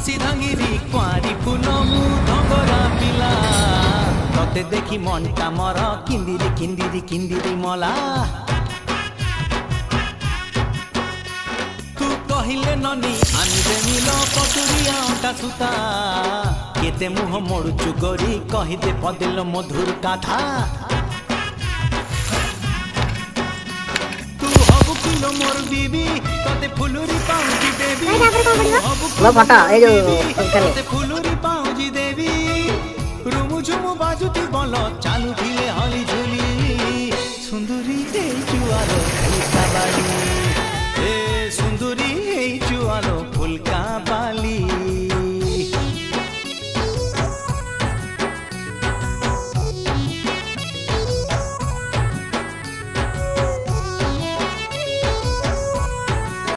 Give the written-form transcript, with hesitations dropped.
সিধাঙ্গিরি কুয়ারি ফুল মু ধঙ্গরা পিলা ততে দেখি মনটা মর কিন্দিরি কিন্দিরি কিন্দিরি মলা তু কহিলে ননি আনিবে মিল কটুরিয়া অটা সুতা কেতে মুহ মোড়ুচু গরি কহিদে পদেল মধুর কথা তু হবু কিলো মোর বিবি ততে ফুলুরি পাউজি দেবি लो फटा ये जो ততে ফুলুরি পাউজি দেবি রুমু ঝুমু বাজুতি বল